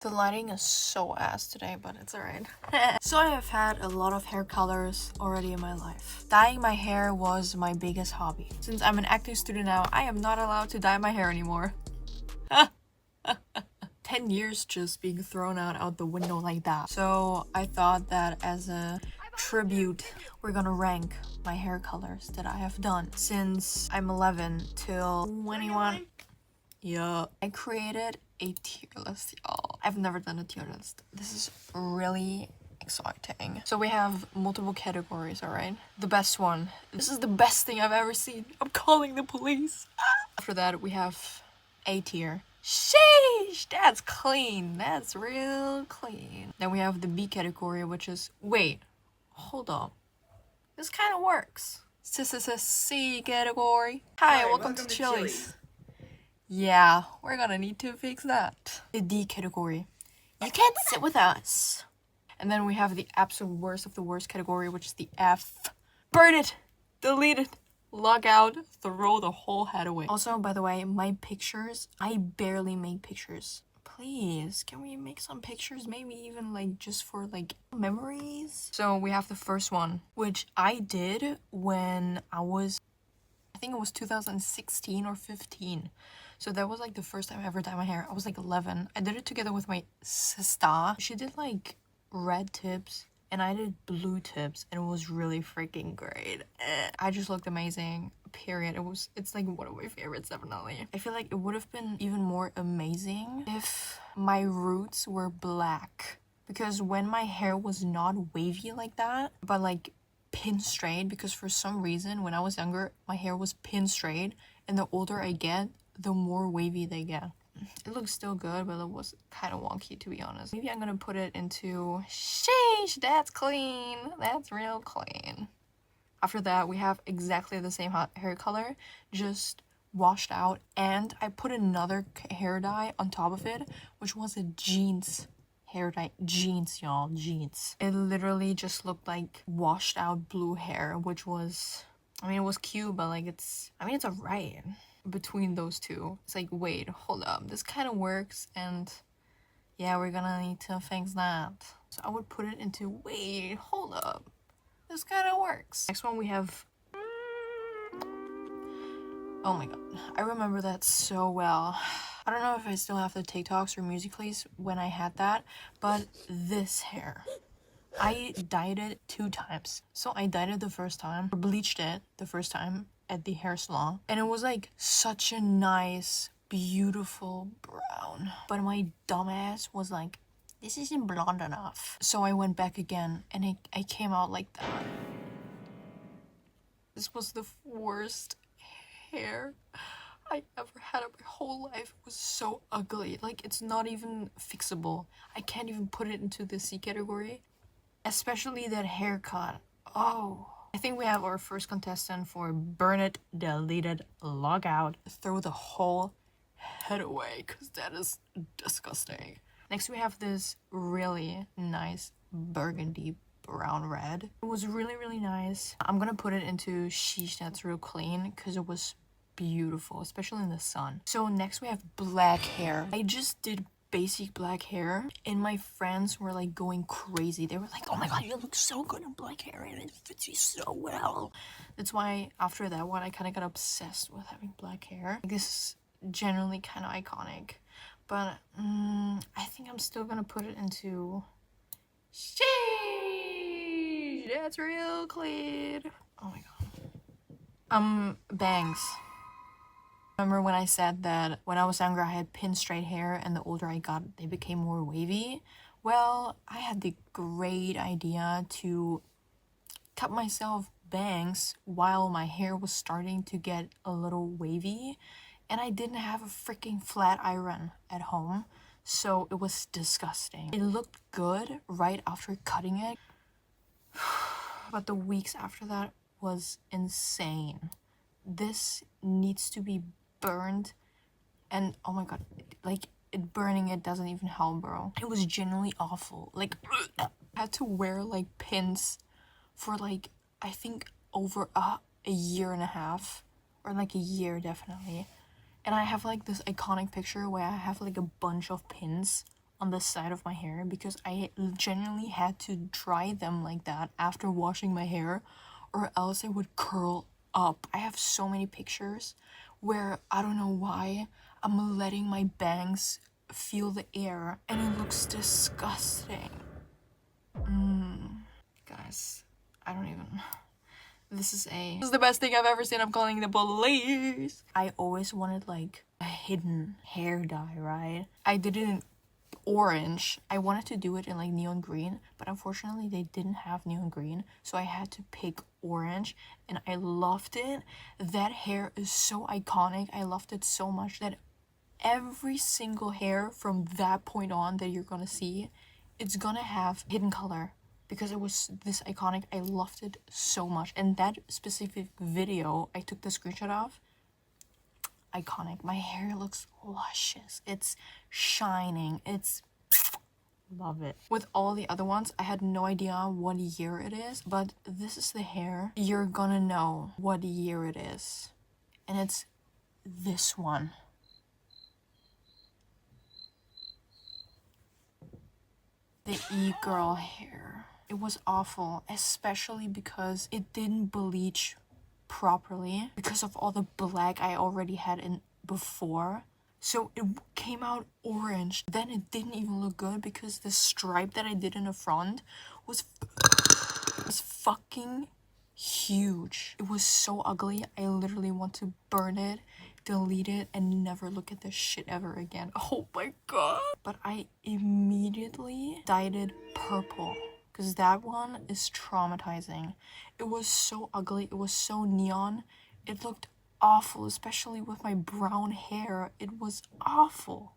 The lighting is so ass today, but it's alright. So I have had a lot of hair colors already in my life. Dyeing my hair was my biggest hobby. Since I'm an acting student now, I am not allowed to dye my hair anymore. 10 years just being thrown out the window like that. So I thought that as a tribute, we're gonna rank my hair colors that I have done since I'm 11 till 21. Yeah, I created a tier list, y'all. I've never done a tier list. This is really exciting. So we have multiple categories, all right? The best one. This is the best thing I've ever seen. I'm calling the police. After that, we have A tier. Sheesh, that's clean. That's real clean. Then we have the B category, which is, wait, hold up. This kind of works. C category. Hi, welcome to Chili's. Yeah, we're gonna need to fix that. The D category. You can't sit with us. And then we have the absolute worst of the worst category, which is the F. Burn it, delete it, log out, throw the whole head away. Also, by the way, my pictures, I barely make pictures. Please, can we make some pictures? Maybe even like just for like memories? So we have the first one, which I did when I think it was 2016 or 15. So that was like the first time I ever dyed my hair. I was like 11. I did it together with my sister. She did like red tips and I did blue tips and it was really freaking great. I just looked amazing, period. It's like one of my favorites, definitely. I feel like it would have been even more amazing if my roots were black, because when my hair was not wavy like that, but like pin straight, because for some reason when I was younger my hair was pin straight, and the older I get the more wavy they get. It looks still good, but it was kind of wonky, to be honest. Maybe I'm gonna put it into, sheesh, that's clean, that's real clean. After that we have exactly the same hair color, just washed out, and I put another hair dye on top of it, which was a jeans hair dye. Jeans, y'all, jeans. It literally just looked like washed out blue hair, which was, I mean, it was cute, but like it's alright. Between those two, it's like, wait, hold up, this kind of works, and yeah, we're gonna need to fix that. So I would put it into, wait, hold up, this kind of works. Next one we have, oh my god, I remember that so well. I don't know if I still have the TikToks or Musical.lys when I had that, but this hair, I dyed it 2 times. So I dyed it the first time, or bleached it the first time at the hair salon, and it was like such a nice, beautiful brown. But my dumbass was like, this isn't blonde enough. So I went back again, and I came out like that. This was the worst hair I ever had in my whole life. It was so ugly. Like, it's not even fixable. I can't even put it into the C category. Especially that haircut. Oh. I think we have our first contestant for burn it, delete it, log out, throw the whole head away, because that is disgusting. Next we have this really nice burgundy brown red. It was really, really nice. I'm gonna put it into sheesh, that's real clean, because it was beautiful, especially in the sun. So next we have black hair. I just did basic black hair, and my friends were like going crazy. They were like, oh my god, you look so good in black hair and it fits you so well. That's why after that one I kind of got obsessed with having black hair. Like, this is generally kind of iconic, but I think I'm still gonna put it into, sheesh, that's real clean. Oh my god. Bangs. Remember when I said that when I was younger I had pin straight hair, and the older I got they became more wavy? Well, I had the great idea to cut myself bangs while my hair was starting to get a little wavy, and I didn't have a freaking flat iron at home, so it was disgusting. It looked good right after cutting it, but the weeks after that was insane. This needs to be burned, and oh my god, like, burning it doesn't even help, bro. It was genuinely awful. Like, I had to wear like pins for like, I think over a year and a half, or like a year definitely. And I have like this iconic picture where I have like a bunch of pins on the side of my hair because I genuinely had to dry them like that after washing my hair, or else it would curl up. I have so many pictures where I don't know why I'm letting my bangs feel the air and it looks disgusting. Guys, I don't even... This is the best thing I've ever seen. I'm calling the police. I always wanted like a hidden hair dye, right? I did it in orange. I wanted to do it in like neon green, but unfortunately they didn't have neon green, so I had to pick orange, and I loved it. That hair is so iconic. I loved it so much that every single hair from that point on that you're gonna see, it's gonna have hidden color because it was this iconic. I loved it so much, and that specific video I took the screenshot of, iconic. My hair looks luscious, it's shining, it's love it. With all the other ones, I had no idea what year it is, but this is the hair. You're gonna know what year it is, and it's this one. The e-girl hair. It was awful, especially because it didn't bleach properly because of all the black I already had in before. So it came out orange. Then it didn't even look good because the stripe that I did in the front was fucking huge. It was so ugly. I literally want to burn it, delete it, and never look at this shit ever again. Oh my god. But I immediately dyed it purple because that one is traumatizing. It was so ugly. It was so neon. It looked awful, especially with my brown hair. It was awful.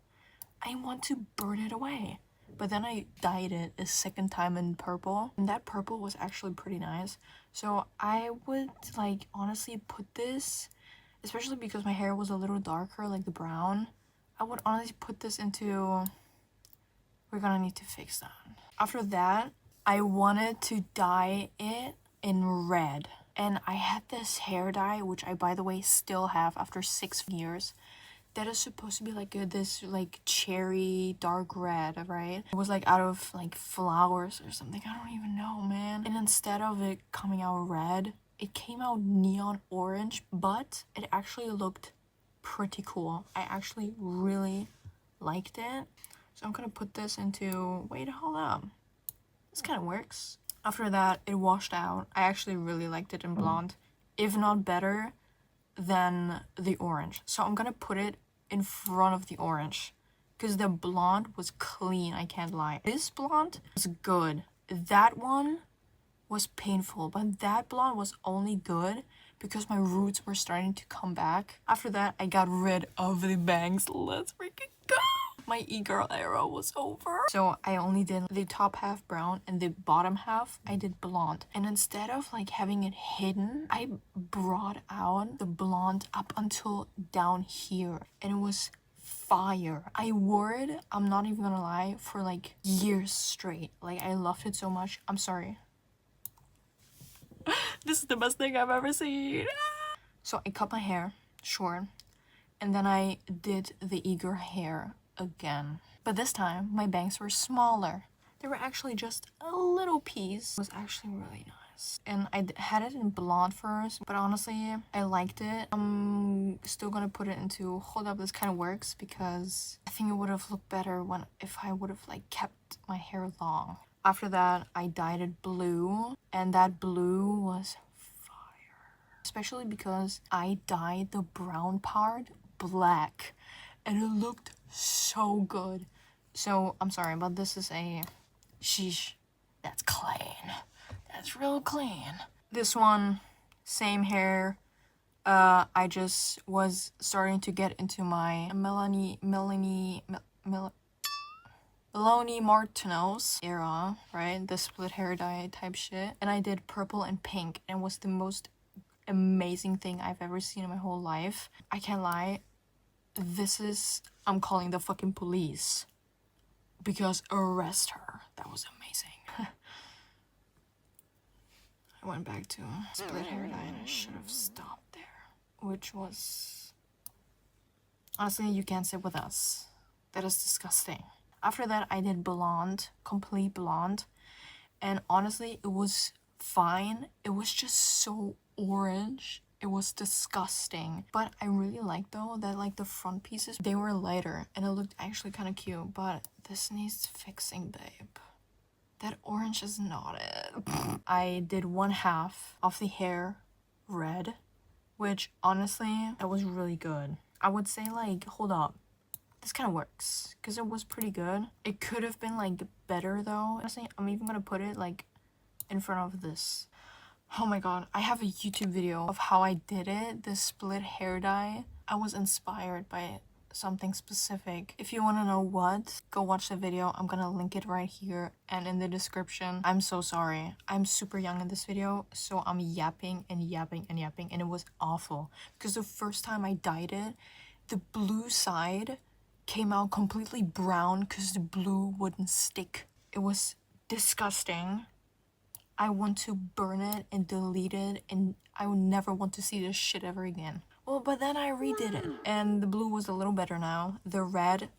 I want to burn it away. But then I dyed it a second time in purple, and that purple was actually pretty nice. So I would like honestly put this, especially because my hair was a little darker like the brown, I would honestly put this into... We're gonna need to fix that. After that, I wanted to dye it in red, and I had this hair dye, which I, by the way, still have after 6 years, that is supposed to be like this like cherry dark red, right? It was like out of like flowers or something. I don't even know, man. And instead of it coming out red, it came out neon orange, but it actually looked pretty cool. I actually really liked it. So I'm gonna put this into... Wait, hold up. This kind of works. After that, it washed out. I actually really liked it in blonde, if not better than the orange. So I'm gonna put it in front of the orange because the blonde was clean, I can't lie. This blonde was good. That one was painful, but that blonde was only good because my roots were starting to come back. After that, I got rid of the bangs. Let's freaking go! My e-girl era was over. So I only did the top half brown and the bottom half I did blonde. And instead of like having it hidden, I brought out the blonde up until down here, and it was fire. I wore it, I'm not even gonna lie, for like years straight. Like I loved it so much. I'm sorry. This is the best thing I've ever seen. So I cut my hair short, and then I did the eager hair again. But this time, my bangs were smaller. They were actually just a little piece. It was actually really nice. And I had it in blonde first, but honestly, I liked it. I'm still gonna put it into... Hold up, this kind of works because I think it would have looked better if I would have like kept my hair long. After that, I dyed it blue, and that blue was fire. Especially because I dyed the brown part black, and it looked so good. So, I'm sorry, but this is a... Sheesh. That's clean. That's real clean. This one, same hair. I just was starting to get into my Melanie Martineau's era, right? The split hair dye type shit. And I did purple and pink, and it was the most amazing thing I've ever seen in my whole life. I can't lie. This is... I'm calling the fucking police. Because arrest her. That was amazing. I went back to split hair dye and I should have stopped there. Which was... Honestly, you can't sit with us. That is disgusting. After that, I did blonde, complete blonde. And honestly, it was fine. It was just so orange. It was disgusting. But I really liked though that like the front pieces, they were lighter and it looked actually kind of cute. But this needs fixing, babe. That orange is not it. I did one half of the hair red, which honestly, that was really good. I would say like, hold up. This kind of works because it was pretty good. It could have been like better though. Honestly, I'm even gonna put it like in front of this. Oh my god, I have a YouTube video of how I did it, the split hair dye. I was inspired by something specific. If you want to know what, go watch the video. I'm gonna link it right here and in the description. I'm so sorry. I'm super young in this video, so I'm yapping and yapping and yapping, and it was awful. Because the first time I dyed it, the blue side came out completely brown because the blue wouldn't stick. It was disgusting. I want to burn it and delete it, and I would never want to see this shit ever again. Well, but then I redid it, and the blue was a little better now. The red,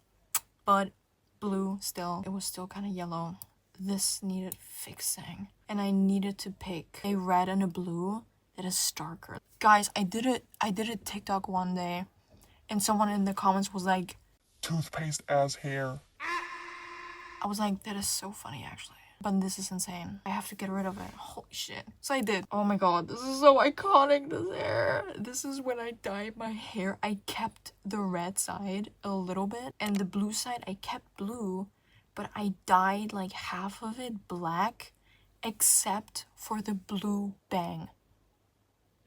but blue still. It was still kind of yellow. This needed fixing, and I needed to pick a red and a blue that is starker. Guys, I did a TikTok one day, and someone in the comments was like, toothpaste as hair. I was like, that is so funny actually. But this is insane. I have to get rid of it. Holy shit. So I did. Oh my god, this is so iconic, this hair. This is when I dyed my hair. I kept the red side a little bit, and the blue side I kept blue, but I dyed like half of it black, except for the blue bang.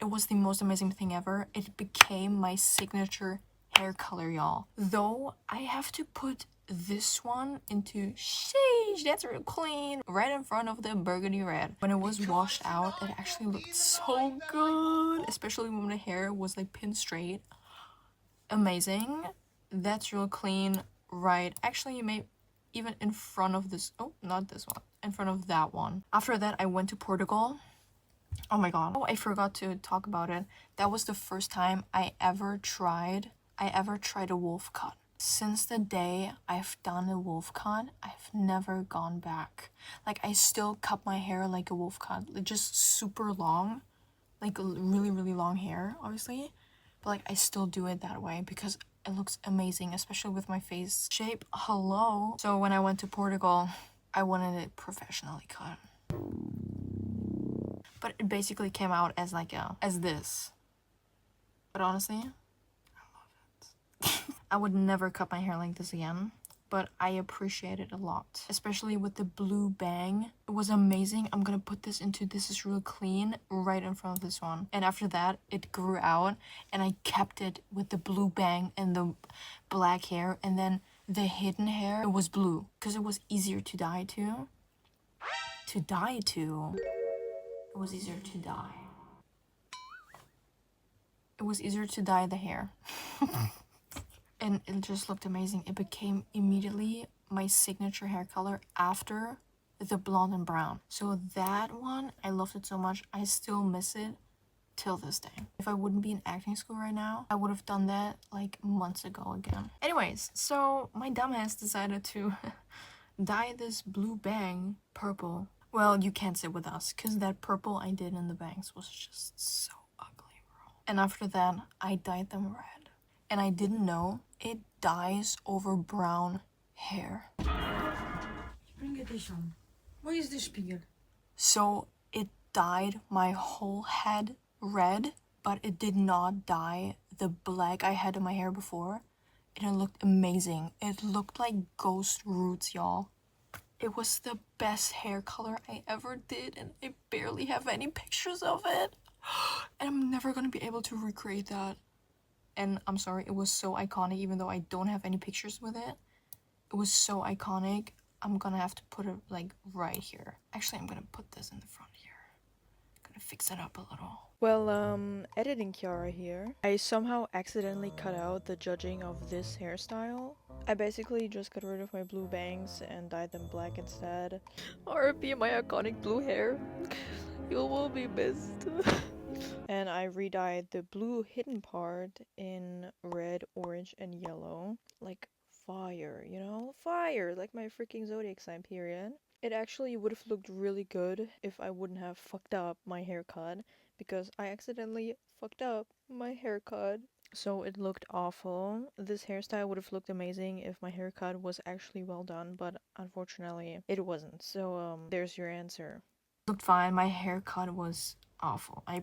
It was the most amazing thing ever. It became my signature hair color, y'all. Though I have to put this one into sheesh, that's real clean, right in front of the burgundy red. When it was washed out, it actually looked so good, especially when the hair was like pin straight. Amazing. That's real clean, right? Actually, you may even in front of this, oh, not this one, in front of that one. After that, I went to Portugal. Oh my god. Oh, I forgot to talk about it. That was the first time I ever tried a wolf cut. Since the day I've done a wolf cut, I've never gone back. Like, I still cut my hair like a wolf cut, like just super long, like really, really long hair, obviously. But like, I still do it that way because it looks amazing, especially with my face shape. Hello. So when I went to Portugal, I wanted it professionally cut. But it basically came out as like as this. But honestly, I would never cut my hair like this again, but I appreciate it a lot, especially with the blue bang. It was amazing. I'm gonna put this into This Is Real Clean right in front of this one, and after that it grew out and I kept it with the blue bang and the black hair, and then the hidden hair, it was blue because it was easier to dye to. It was easier to dye. It was easier to dye the hair. And it just looked amazing. It became immediately my signature hair color after the blonde and brown. So that one, I loved it so much. I still miss it till this day. If I wouldn't be in acting school right now, I would have done that like months ago again. Anyways, so my dumbass decided to dye this blue bang purple. Well, you can't sit with us because that purple I did in the bangs was just so ugly, bro. And after that, I dyed them red. And I didn't know it dyes over brown hair. So it dyed my whole head red, but it did not dye the black I had in my hair before. And it looked amazing. It looked like ghost roots, y'all. It was the best hair color I ever did, and I barely have any pictures of it. And I'm never gonna be able to recreate that. And I'm sorry, it was so iconic, even though I don't have any pictures with it. It was so iconic. I'm gonna have to put it like right here. Actually, I'm gonna put this in the front here. Gonna fix it up a little. Well, editing Kiara here. I somehow accidentally cut out the judging of this hairstyle. I basically just got rid of my blue bangs and dyed them black instead. RIP my iconic blue hair. You will be missed. And I re-dyed the blue hidden part in red, orange, and yellow, like fire, you know? Fire, like my freaking zodiac sign, period. It actually would have looked really good if I wouldn't have fucked up my haircut, because I accidentally fucked up my haircut. So it looked awful. This hairstyle would have looked amazing if my haircut was actually well done, but unfortunately it wasn't. So there's your answer. Looked fine. My haircut was awful. I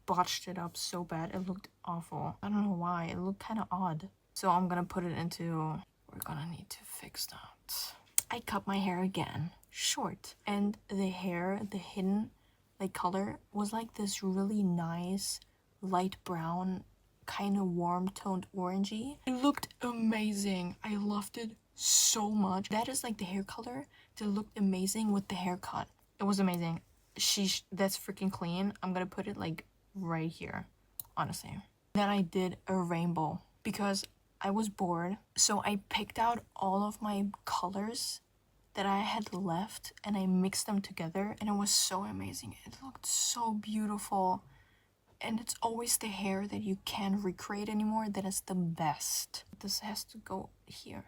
botched it up so bad. It looked awful. I don't know why. It looked kind of odd. So I'm gonna put it into... We're gonna need to fix that. I cut my hair again. Short. And the hair, the hidden like color, was like this really nice light brown, kind of warm toned orangey. It looked amazing. I loved it so much. That is like the hair color that looked amazing with the haircut. It was amazing. That's freaking clean. I'm gonna put it like right here, honestly. Then I did a rainbow because I was bored. So I picked out all of my colors that I had left and I mixed them together, and it was so amazing. It looked so beautiful. And it's always the hair that you can't recreate anymore that is the best. This has to go here.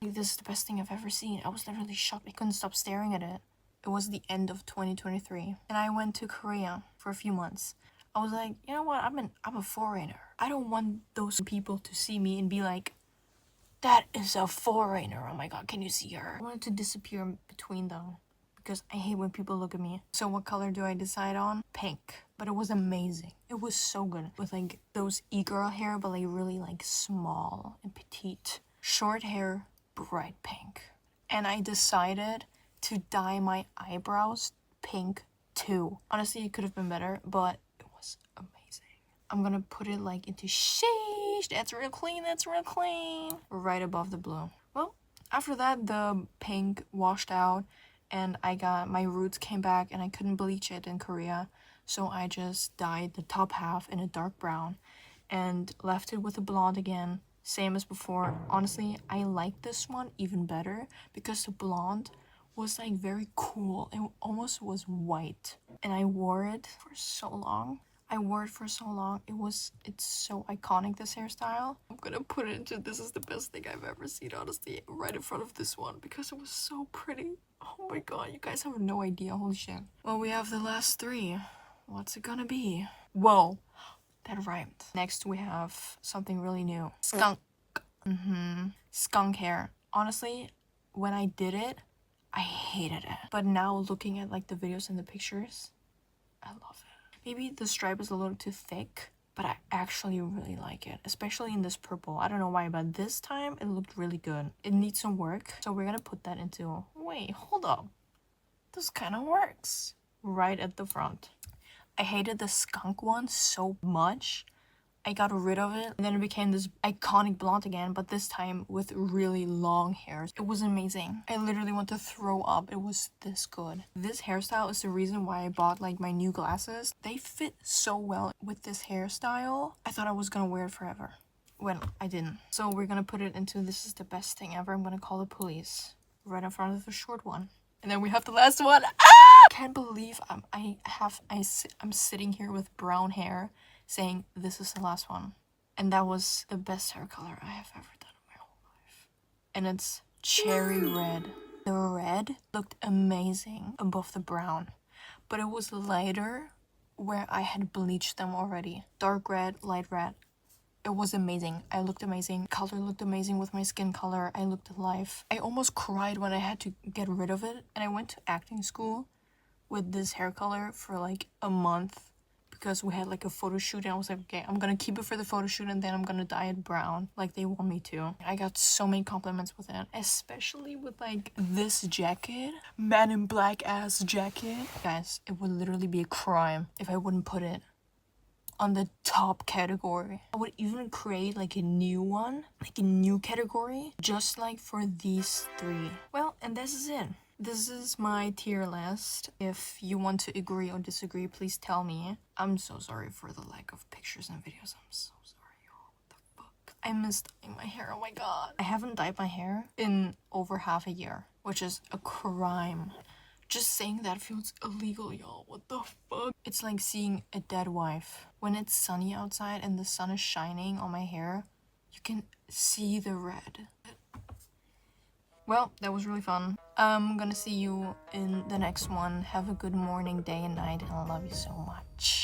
Like, this is the best thing I've ever seen. I was literally shocked. I couldn't stop staring at it. It was the end of 2023. And I went to Korea for a few months. I was like, you know what? I'm a foreigner. I don't want those people to see me and be like, that is a foreigner. Oh my god, can you see her? I wanted to disappear between them because I hate when people look at me. So what color do I decide on? Pink. But it was amazing. It was so good. With like those e-girl hair, but like really like small and petite. Short hair, bright pink. And I decided to dye my eyebrows pink too. Honestly, it could have been better, but it was amazing. I'm gonna put it like into shade. That's real clean, that's real clean. Right above the blue. Well, after that, the pink washed out and my roots came back and I couldn't bleach it in Korea. So I just dyed the top half in a dark brown and left it with a blonde again. Same as before. Honestly, I like this one even better because the blonde was like very cool. It almost was white. And I wore it for so long. It's so iconic, this hairstyle. I'm gonna put it into, this is the best thing I've ever seen, honestly, right in front of this one because it was so pretty. Oh my god, you guys have no idea, holy shit. Well, we have the last three. What's it gonna be? Whoa, that rhymed. Next, we have something really new. Skunk. Skunk hair. Honestly, when I did it, I hated it. But now looking at like the videos and the pictures, I love it. Maybe the stripe is a little too thick, but I actually really like it, especially in this purple. I don't know why, but this time it looked really good. It needs some work, so we're gonna put that into... Wait, hold up. This kind of works. Right at the front. I hated the skunk one so much. I got rid of it, and then it became this iconic blonde again, but this time with really long hairs. It was amazing. I literally want to throw up. It was this good. This hairstyle is the reason why I bought like my new glasses. They fit so well with this hairstyle. I thought I was gonna wear it forever. When I didn't. So we're gonna put it into, this is the best thing ever. I'm gonna call the police. Right in front of the short one. And then we have the last one. Ah! Can't believe I'm sitting here with brown hair saying this is the last one. And that was the best hair color I have ever done in my whole life. And it's cherry red. The red looked amazing above the brown, but it was lighter where I had bleached them already. Dark red, light red. It was amazing. I looked amazing. Color looked amazing with my skin color. I looked alive. I almost cried when I had to get rid of it. And I went to acting school with this hair color for like a month because we had like a photo shoot, and I was like, okay, I'm gonna keep it for the photo shoot and then I'm gonna dye it brown like they want me to. I got so many compliments with it, especially with like this jacket, Man in Black ass jacket. Guys, it would literally be a crime if I wouldn't put it on the top category. I would even create like a new one, like a new category, just like for these three. Well, and this is it. This is my tier list. If you want to agree or disagree, please tell me. I'm so sorry for the lack of pictures and videos. I'm so sorry, y'all. What the fuck? I missed dyeing my hair. Oh my god. I haven't dyed my hair in over half a year, which is a crime. Just saying that feels illegal, y'all. What the fuck? It's like seeing a dead wife. When it's sunny outside and the sun is shining on my hair, you can see the red. Well, that was really fun. I'm gonna see you in the next one. Have a good morning, day, and night, and I love you so much.